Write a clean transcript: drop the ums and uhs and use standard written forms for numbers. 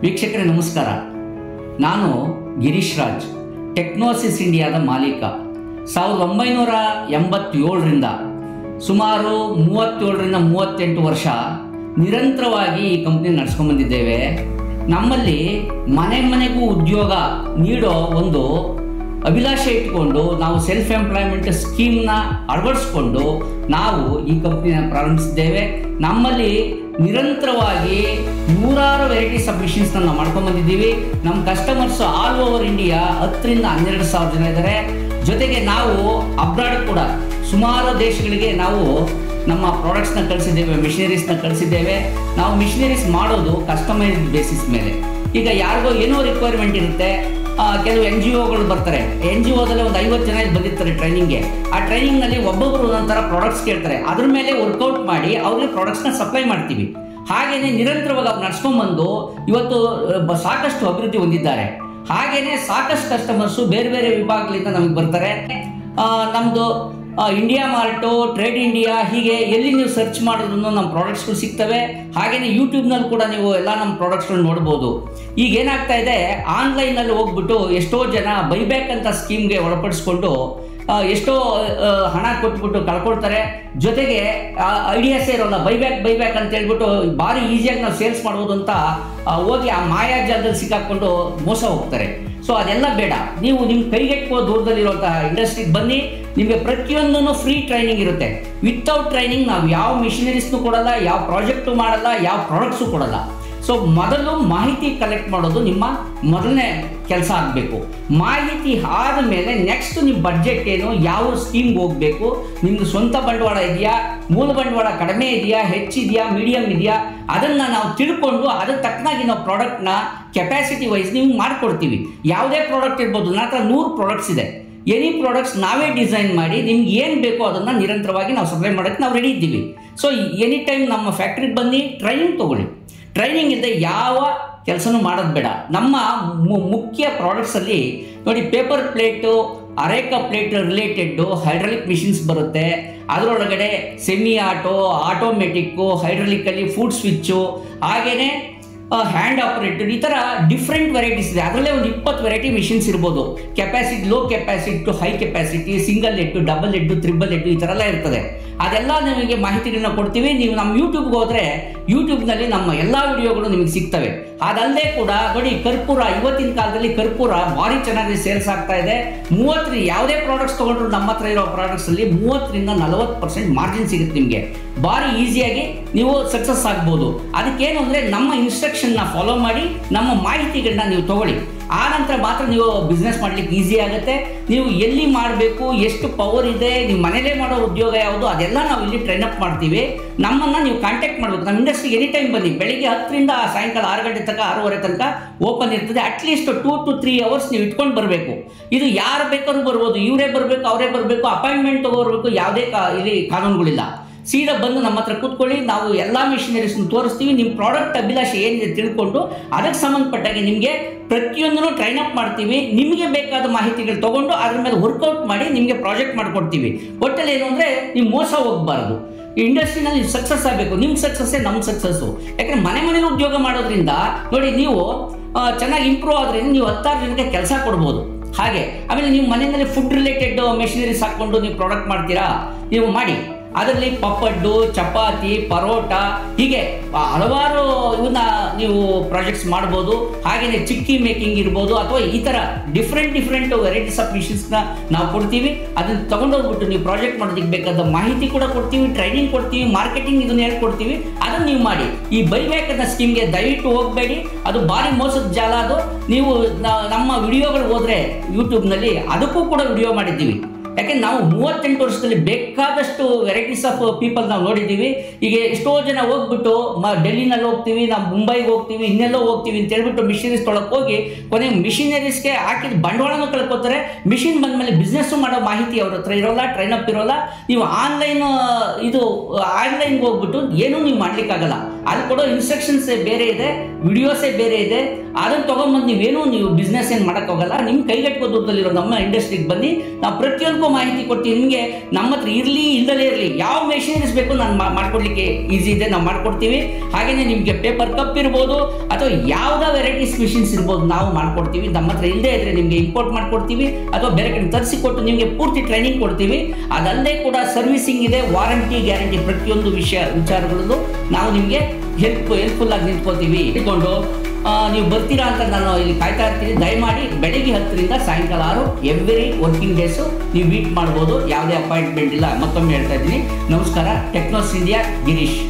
ವೀಕ್ಷಕರೇ ನಮಸ್ಕಾರ. ನಾನು ಗಿರೀಶ್ ರಾಜ್, ಟೆಕ್ನೋಸಿಸ್ ಇಂಡಿಯಾದ ಮಾಲೀಕ. 1987ರಿಂದ ಸುಮಾರು 37-38 ವರ್ಷ ನಿರಂತರವಾಗಿ ಈ ಕಂಪ್ನಿ ನಡೆಸ್ಕೊಂಡ್ಬಂದಿದ್ದೇವೆ. ನಮ್ಮಲ್ಲಿ ಮನೆಗೂ ಉದ್ಯೋಗ ನೀಡೋ ಒಂದು ಅಭಿಲಾಷೆ ಇಟ್ಕೊಂಡು ನಾವು ಸೆಲ್ಫ್ ಎಂಪ್ಲಾಯ್ಮೆಂಟ್ ಸ್ಕೀಮ್ನ ಅಳವಡಿಸ್ಕೊಂಡು ನಾವು ಈ ಕಂಪ್ನಿನ ಪ್ರಾರಂಭಿಸಿದ್ದೇವೆ. ನಮ್ಮಲ್ಲಿ ನಿರಂತರವಾಗಿ ನೂರಾರು ವೆರೈಟೀಸ್ ಆಫ್ ಮಿಷಿನ್ಸ್ನ ನಾವು ಮಾಡ್ಕೊಂಡ್ಬಂದಿದ್ದೀವಿ. ನಮ್ಮ ಕಸ್ಟಮರ್ಸ್ ಆಲ್ ಓವರ್ ಇಂಡಿಯಾ 10,000-12,000 ಜನ ಇದ್ದಾರೆ. ಜೊತೆಗೆ ನಾವು ಅಬ್ರಾಡ್ ಕೂಡ ಸುಮಾರು ದೇಶಗಳಿಗೆ ನಾವು ನಮ್ಮ ಪ್ರಾಡಕ್ಟ್ಸ್ನ ಕಳಿಸಿದ್ದೇವೆ, ಮಿಷನರೀಸ್ನ ಕಳಿಸಿದ್ದೇವೆ. ನಾವು ಮಿಷನರೀಸ್ ಮಾಡೋದು ಕಸ್ಟಮೈಸ್ಡ್ ಬೇಸಿಸ್ ಮೇಲೆ. ಈಗ ಯಾರಿಗೋ ಏನೋ ರಿಕ್ವೈರ್ಮೆಂಟ್ ಇರುತ್ತೆ, ಕೆಲವು NGOಗಳು ಬರ್ತಾರೆ. NGOದಲ್ಲಿ ಒಂದು 50 ಜನ ಬಂದಿರ್ತಾರೆ ಟ್ರೈನಿಂಗ್ಗೆ. ಆ ಟ್ರೈನಿಂಗ್ನಲ್ಲಿ ಒಬ್ಬೊಬ್ಬರು ಒಂದೊಂಥರ ಪ್ರಾಡಕ್ಟ್ಸ್ ಕೇಳ್ತಾರೆ. ಅದ್ರ ಮೇಲೆ ವರ್ಕೌಟ್ ಮಾಡಿ ಅವ್ರಿಗೆ ಪ್ರಾಡಕ್ಟ್ಸ್ನ ಸಪ್ಲೈ ಮಾಡ್ತೀವಿ. ಹಾಗೆಯೇ ನಿರಂತರವಾಗಿ ಅವ್ರು ನಡ್ಸ್ಕೊಂಡ್ಬಂದು ಇವತ್ತು ಸಾಕಷ್ಟು ಅಭಿವೃದ್ಧಿ ಹೊಂದಿದ್ದಾರೆ. ಹಾಗೆಯೇ ಸಾಕಷ್ಟು ಕಸ್ಟಮರ್ಸು ಬೇರೆ ಬೇರೆ ವಿಭಾಗಗಳಿಂದ ನಮಗೆ ಬರ್ತಾರೆ. ನಮ್ಮದು ಇಂಡಿಯಾ ಮಾರ್ಟು, ಟ್ರೇಡ್ ಇಂಡಿಯಾ, ಹೀಗೆ ಎಲ್ಲಿ ನೀವು ಸರ್ಚ್ ಮಾಡಿದ್ರು ನಮ್ಮ ಪ್ರಾಡಕ್ಟ್ಸ್ಗಳು ಸಿಗ್ತವೆ. ಹಾಗೆಯೇ ಯೂಟ್ಯೂಬ್ನಲ್ಲಿ ಕೂಡ ನೀವು ಎಲ್ಲ ನಮ್ಮ ಪ್ರಾಡಕ್ಟ್ಸ್ಗಳನ್ನ ನೋಡ್ಬೋದು. ಈಗ ಏನಾಗ್ತಾ ಇದೆ, ಆನ್ಲೈನಲ್ಲಿ ಹೋಗ್ಬಿಟ್ಟು ಎಷ್ಟೋ ಜನ ಬೈಬ್ಯಾಕ್ ಅಂತ ಸ್ಕೀಮ್ಗೆ ಒಳಪಡಿಸ್ಕೊಂಡು ಎಷ್ಟೋ ಹಣ ಕೊಟ್ಬಿಟ್ಟು ಕಳ್ಕೊಳ್ತಾರೆ. ಜೊತೆಗೆ ಐಡಿಯಾಸೇ ಇರೋಲ್ಲ. ಬೈಬ್ಯಾಕ್ ಅಂತ ಹೇಳ್ಬಿಟ್ಟು ಭಾರಿ ಈಸಿಯಾಗಿ ನಾವು ಸೇಲ್ಸ್ ಮಾಡ್ಬೋದು ಅಂತ ಹೋಗಿ ಆ ಮಾಯಾಜಾಲದಲ್ಲಿ ಸಿಕ್ಕಾಕೊಂಡು ಮೋಸ ಹೋಗ್ತಾರೆ. ಸೊ ಅದೆಲ್ಲ ಬೇಡ. ನೀವು ನಿಮ್ಮ ಕೈಗೆಟ್ಟುವ ದೂರದಲ್ಲಿರುವಂತಹ ಇಂಡಸ್ಟ್ರಿಗೆ ಬನ್ನಿ. ನಿಮಗೆ ಪ್ರತಿಯೊಂದೂ ಫ್ರೀ ಟ್ರೈನಿಂಗ್ ಇರುತ್ತೆ. ವಿತೌಟ್ ಟ್ರೈನಿಂಗ್ ನಾವು ಯಾವ ಮಿಷನರೀಸ್ನೂ ಕೊಡಲ್ಲ, ಯಾವ ಪ್ರಾಜೆಕ್ಟು ಮಾಡಲ್ಲ, ಯಾವ ಪ್ರಾಡಕ್ಟ್ಸು ಕೊಡಲ್ಲ. ಸೊ ಮೊದಲು ಮಾಹಿತಿ ಕಲೆಕ್ಟ್ ಮಾಡೋದು ನಿಮ್ಮ ಮೊದಲನೇ ಕೆಲಸ ಆಗಬೇಕು. ಮಾಹಿತಿ ಆದ ಮೇಲೆ ನೆಕ್ಸ್ಟ್ ನಿಮ್ಮ ಬಡ್ಜೆಟ್ ಏನು, ಯಾವ ಸ್ಕೀಮ್ಗೆ ಹೋಗಬೇಕು, ನಿಮ್ಮದು ಸ್ವಂತ ಬಂಡವಾಳ ಇದೆಯಾ, ಮೂಲ ಬಂಡವಾಳ ಕಡಿಮೆ ಇದೆಯಾ, ಹೆಚ್ಚಿದೆಯಾ, ಮೀಡಿಯಮ್ ಇದೆಯಾ, ಅದನ್ನು ನಾವು ತಿಳ್ಕೊಂಡು ಅದಕ್ಕೆ ತಕ್ಕನಾಗಿ ನಾವು ಪ್ರಾಡಕ್ಟ್ನ ಕೆಪಾಸಿಟಿ ವೈಸ್ ನಿಮ್ಗೆ ಮಾಡಿಕೊಡ್ತೀವಿ. ಯಾವುದೇ ಪ್ರಾಡಕ್ಟ್ ಇರ್ಬೋದು. ನನ್ನ ಹತ್ರ 100 ಪ್ರಾಡಕ್ಟ್ಸ್ ಇದೆ. ಎನಿ ಪ್ರಾಡಕ್ಟ್ಸ್ ನಾವೇ ಡಿಸೈನ್ ಮಾಡಿ ನಿಮ್ಗೆ ಏನು ಬೇಕೋ ಅದನ್ನು ನಿರಂತರವಾಗಿ ನಾವು ಸಪ್ಲೈ ಮಾಡೋಕ್ಕೆ ನಾವು ರೆಡಿ ಇದ್ದೀವಿ. ಸೊ ಎನಿ ಟೈಮ್ ನಮ್ಮ ಫ್ಯಾಕ್ಟ್ರಿಗೆ ಬನ್ನಿ, ಟ್ರೈನಿಂಗ್ ತೊಗೊಳ್ಳಿ. ಟ್ರೈನಿಂಗ್ ಇಲ್ಲದೆ ಯಾವ ಕೆಲಸನೂ ಮಾಡೋದು ಬೇಡ. ನಮ್ಮ ಮುಖ್ಯ ಪ್ರಾಡಕ್ಟ್ಸಲ್ಲಿ ನೋಡಿ, paper plate, areca plate related hydraulic machines ಬರುತ್ತೆ. ಅದರೊಳಗಡೆ ಸೆಮಿ ಆಟೋಮೆಟಿಕ್ಕು, ಹೈಡ್ರಾಲಿಕಲ್ಲಿ ಫುಡ್ ಸ್ವಿಚ್ಚು, ಹಾಗೆಯೇ ಹ್ಯಾಂಡ್ ಆಪರೇಟೆಡ್, ಈ ಥರ ಡಿಫ್ರೆಂಟ್ ವೆರೈಟೀಸ್ ಇದೆ. ಅದರಲ್ಲೇ ಒಂದು 20 ವೆರೈಟಿ ಮಿಷಿನ್ಸ್ ಇರ್ಬೋದು. Capacity, low capacity to high capacity, single head, double head, triple head, ಈ ಥರ ಎಲ್ಲ ಇರ್ತದೆ. ಅದೆಲ್ಲ ನಿಮಗೆ ಮಾಹಿತಿಗಳನ್ನ ಕೊಡ್ತೀವಿ. ನೀವು ನಮ್ಮ ಯೂಟ್ಯೂಬ್ಗೆ ಹೋದರೆ ಯೂಟ್ಯೂಬ್ನಲ್ಲಿ ನಮ್ಮ ಎಲ್ಲ ವಿಡಿಯೋಗಳು ನಿಮಗೆ ಸಿಗ್ತವೆ. ಅದಲ್ಲದೆ ಕೂಡ ನೋಡಿ, ಕರ್ಪೂರ, ಇವತ್ತಿನ ಕಾಲದಲ್ಲಿ ಕರ್ಪೂರ ಭಾರಿ ಚೆನ್ನಾಗಿ ಸೇಲ್ಸ್ ಆಗ್ತಾ ಇದೆ. 30 ಯಾವುದೇ ಪ್ರಾಡಕ್ಟ್ಸ್ ತೊಗೊಂಡ್ರು ನಮ್ಮ ಹತ್ರ ಇರೋ ಪ್ರಾಡಕ್ಟ್ಸಲ್ಲಿ 30-40% ಮಾರ್ಜಿನ್ ಸಿಗುತ್ತೆ. ನಿಮಗೆ ಭಾರಿ ಈಸಿಯಾಗಿ ನೀವು ಸಕ್ಸಸ್ ಆಗ್ಬೋದು. ಅದಕ್ಕೇನು ಅಂದರೆ ನಮ್ಮ ಇನ್ಸ್ಟ್ರಕ್ಷನ್ನ ಫಾಲೋ ಮಾಡಿ ನಮ್ಮ ಮಾಹಿತಿಗಳನ್ನ ನೀವು ತೊಗೊಳ್ಳಿ. ಆ ನಂತರ ಮಾತ್ರ ನೀವು ಬಿಸ್ನೆಸ್ ಮಾಡಲಿಕ್ಕೆ ಈಸಿ ಆಗುತ್ತೆ. ನೀವು ಎಲ್ಲಿ ಮಾಡಬೇಕು, ಎಷ್ಟು ಪವರ್ ಇದೆ, ನೀವು ಮನೇಲೇ ಮಾಡೋ ಉದ್ಯೋಗ ಯಾವುದು, ಅದೆಲ್ಲ ನಾವು ಇಲ್ಲಿ ಟ್ರೈನ್ ಅಪ್ ಮಾಡ್ತೀವಿ. ನಮ್ಮನ್ನು ನೀವು ಕಾಂಟ್ಯಾಕ್ಟ್ ಮಾಡಬೇಕು. ನಮ್ಮ ಇಂಡಸ್ಟ್ರಿಗೆ ಎನಿ ಟೈಮ್ ಬನ್ನಿ. ಬೆಳಿಗ್ಗೆ 10ರಿಂದ ಸಾಯಂಕಾಲ 6 ಗಂಟೆ ತನಕ, 6:30 ತನಕ ಓಪನ್ ಇರ್ತದೆ. ಅಟ್ಲೀಸ್ಟ್ 2 to 3 hours ನೀವು ಇಟ್ಕೊಂಡು ಬರಬೇಕು. ಇದು ಯಾರು ಬೇಕಾದ್ರೂ ಬರ್ಬೋದು. ಇವರೇ ಬರಬೇಕು, ಅವರೇ ಬರಬೇಕು, ಅಪಾಯಿಂಟ್ಮೆಂಟ್ ತಗೋಬರ್ಬೇಕು, ಯಾವುದೇ ಇಲ್ಲಿ ಕಾನೂನುಗಳಿಲ್ಲ. ಸೀದಾ ಬಂದು ನಮ್ಮ ಹತ್ರ ಕೂತ್ಕೊಳ್ಳಿ. ನಾವು ಎಲ್ಲ ಮಿಷನರೀಸ್ನ ತೋರಿಸ್ತೀವಿ. ನಿಮ್ಮ ಪ್ರಾಡಕ್ಟ್ ಅಭಿಲಾಷೆ ಏನಿದೆ ತಿಳ್ಕೊಂಡು ಅದಕ್ಕೆ ಸಂಬಂಧಪಟ್ಟಾಗೆ ನಿಮಗೆ ಪ್ರತಿಯೊಂದನ್ನು ಟ್ರೈನ್ ಅಪ್ ಮಾಡ್ತೀವಿ. ನಿಮಗೆ ಬೇಕಾದ ಮಾಹಿತಿಗಳು ತೊಗೊಂಡು ಅದ್ರ ಮೇಲೆ ವರ್ಕೌಟ್ ಮಾಡಿ ನಿಮಗೆ ಪ್ರಾಜೆಕ್ಟ್ ಮಾಡಿಕೊಡ್ತೀವಿ. ಒಟ್ಟಲ್ಲಿ ಏನು ಅಂದರೆ ನೀವು ಮೋಸ ಹೋಗಬಾರ್ದು. ಇಂಡಸ್ಟ್ರಿನಲ್ಲಿ ಸಕ್ಸಸ್ ಆಗಬೇಕು. ನಿಮ್ಮ ಸಕ್ಸಸ್ಸೇ ನಮ್ಮ ಸಕ್ಸಸ್ಸು. ಯಾಕಂದರೆ ಮನೆಯಲ್ಲಿ ಉದ್ಯೋಗ ಮಾಡೋದ್ರಿಂದ ನೋಡಿ, ನೀವು ಚೆನ್ನಾಗಿ ಇಂಪ್ರೂವ್ ಆದ್ರಿಂದ ನೀವು 10 ಜನಕ್ಕೆ ಕೆಲಸ ಕೊಡ್ಬೋದು. ಹಾಗೆ ಆಮೇಲೆ ನೀವು ಮನೆಯಲ್ಲಿ ಫುಡ್ ರಿಲೇಟೆಡ್ ಮೆಷಿನರೀಸ್ ಹಾಕ್ಕೊಂಡು ನೀವು ಪ್ರಾಡಕ್ಟ್ ಮಾಡ್ತೀರಾ, ನೀವು ಮಾಡಿ. ಅದರಲ್ಲಿ ಪಪ್ಪಡ್ಡು, ಚಪಾತಿ, ಪರೋಟ, ಹೀಗೆ ಹಲವಾರು ಇವನ್ನ ನೀವು ಪ್ರಾಜೆಕ್ಟ್ಸ್ ಮಾಡ್ಬೋದು. ಹಾಗೆಯೇ ಚಿಕ್ಕಿ ಮೇಕಿಂಗ್ ಇರ್ಬೋದು, ಅಥವಾ ಈ ಥರ ಡಿಫ್ರೆಂಟ್ ವೆರೈಟೀಸ್ ಆಫ್ ಮಿಷಿನ್ಸ್ನ ನಾವು ಕೊಡ್ತೀವಿ. ಅದನ್ನು ತೊಗೊಂಡೋಗ್ಬಿಟ್ಟು ನೀವು ಪ್ರಾಜೆಕ್ಟ್ ಮಾಡೋದಕ್ಕೆ ಬೇಕಾದ ಮಾಹಿತಿ ಕೂಡ ಕೊಡ್ತೀವಿ, ಟ್ರೈನಿಂಗ್ ಕೊಡ್ತೀವಿ, ಮಾರ್ಕೆಟಿಂಗ್ ಇದನ್ನು ಹೇಳ್ಕೊಡ್ತೀವಿ. ಅದನ್ನು ನೀವು ಮಾಡಿ. ಈ ಬೈಬ್ಯಾಕ್ ಅನ್ನೋ ಸ್ಕೀಮ್ಗೆ ದಯವಿಟ್ಟು ಹೋಗಬೇಡಿ. ಅದು ಭಾರಿ ಮೋಸದ ಜಾಲ. ಅದು ನೀವು ನಮ್ಮ ವಿಡಿಯೋಗಳು ಹೋದರೆ ಯೂಟ್ಯೂಬ್ನಲ್ಲಿ ಅದಕ್ಕೂ ಕೂಡ ವಿಡಿಯೋ ಮಾಡಿದ್ದೀವಿ. ಯಾಕೆಂದ್ರೆ ನಾವು 38 ವರ್ಷದಲ್ಲಿ ಬೇಕಾದಷ್ಟು ವೆರೈಟೀಸ್ ಆಫ್ ಪೀಪಲ್ ನಾವು ನೋಡಿದ್ದೀವಿ. ಈಗ ಎಷ್ಟೋ ಜನ ಹೋಗ್ಬಿಟ್ಟು ಡೆಲ್ಲಿನಲ್ಲಿ ಹೋಗ್ತೀವಿ, ನಾವು ಮುಂಬೈಗೆ ಹೋಗ್ತೀವಿ, ಇನ್ನೆಲ್ಲೋ ಹೋಗ್ತೀವಿ ಅಂತ ಹೇಳ್ಬಿಟ್ಟು ಮಿಷನರೀಸ್ ತೊಳಕ್ಕೆ ಹೋಗಿ ಕೊನೆಗೆ ಮಿಷನರೀಸ್ಗೆ ಹಾಕಿದ ಬಂಡವಾಳನೂ ಕಳ್ಕೊತಾರೆ. ಮಿಷಿನ್ ಬಂದಮೇಲೆ ಬಿಸ್ನೆಸ್ಸು ಮಾಡೋ ಮಾಹಿತಿ ಅವ್ರ ಹತ್ರ ಇರೋಲ್ಲ, ಟ್ರೈನ್ ಅಪ್ ಇರೋಲ್ಲ. ನೀವು ಆನ್ಲೈನ್ಗೆ ಹೋಗ್ಬಿಟ್ಟು ಏನೂ ನೀವು ಮಾಡ್ಲಿಕ್ಕಾಗಲ್ಲ. ಅಲ್ಲಿ ಕೊಡೋ ಇನ್ಸ್ಟ್ರಕ್ಷನ್ಸ್ ಬೇರೆ ಇದೆ, ವಿಡಿಯೋಸೇ ಬೇರೆ ಇದೆ. ಅದನ್ನು ತೊಗೊಂಬಂದು ನೀವು ಬಿಸ್ನೆಸ್ ಏನು ಮಾಡೋಕ್ಕಾಗಲ್ಲ. ನಿಮ್ಮ ಕೈಗೆಟುಕೋ ದೂರದಲ್ಲಿರೋ ನಮ್ಮ ಇಂಡಸ್ಟ್ರಿಗೆ ಬನ್ನಿ, ನಾವು ಪ್ರತಿಯೊಂದಕ್ಕೂ ಮಾಹಿತಿ ಕೊಡ್ತೀವಿ. ನಿಮಗೆ ನಮ್ಮ ಹತ್ರ ಇರಲಿ ಇಲ್ಲದಲೇ ಇರಲಿ ಯಾವ ಮೆಷಿನರೀಸ್ ಬೇಕು ನಾನು ಮಾಡ್ಕೊಡ್ಲಿಕ್ಕೆ ಈಸಿ ಇದೆ, ನಾವು ಮಾಡ್ಕೊಡ್ತೀವಿ. ಹಾಗೆಯೇ ನಿಮಗೆ ಪೇಪರ್ ಕಪ್ ಇರ್ಬೋದು ಅಥವಾ ಯಾವುದೇ ವೆರೈಟೀಸ್ ಮಿಷಿನ್ಸ್ ಇರ್ಬೋದು, ನಾವು ಮಾಡ್ಕೊಡ್ತೀವಿ. ನಮ್ಮ ಹತ್ರ ಇಲ್ಲದೇ ಇದ್ರೆ ನಿಮಗೆ ಇಂಪೋರ್ಟ್ ಮಾಡ್ಕೊಡ್ತೀವಿ ಅಥವಾ ಬೇರೆ ಕಡೆ ತರಿಸಿಕೊಟ್ಟು ನಿಮಗೆ ಪೂರ್ತಿ ಟ್ರೈನಿಂಗ್ ಕೊಡ್ತೀವಿ. ಅದಲ್ಲದೆ ಕೂಡ ಸರ್ವಿಸಿಂಗ್ ಇದೆ, ವಾರಂಟಿ ಗ್ಯಾರಂಟಿ, ಪ್ರತಿಯೊಂದು ವಿಚಾರಗಳಲ್ಲೂ ನಾವು ನಿಮಗೆ ಹೆಲ್ಪ್ಫುಲ್ ಆಗಿ ನಿಂತ್ಕೋತೀವಿ. ಇಟ್ಕೊಂಡು ನೀವು ಬರ್ತೀರಾ ಅಂತ ನಾನು ಇಲ್ಲಿ ಕಾಯ್ತಾ ಇರ್ತೀನಿ. ದಯಮಾಡಿ ಬೆಳಿಗ್ಗೆ 10 ರಿಂದ ಸಾಯಂಕಾಲ 6 ಎವ್ರಿ ವರ್ಕಿಂಗ್ ಡೇಸು ನೀವು ಮೀಟ್ ಮಾಡ್ಬೋದು. ಯಾವುದೇ ಅಪಾಯಿಂಟ್ಮೆಂಟ್ ಇಲ್ಲ. ಮತ್ತೊಮ್ಮೆ ಹೇಳ್ತಾ ಇದ್ದೀನಿ, ನಮಸ್ಕಾರ. ಟೆಕ್ನೋಸ್ ಇಂಡಿಯಾ, ಗಿರೀಶ್.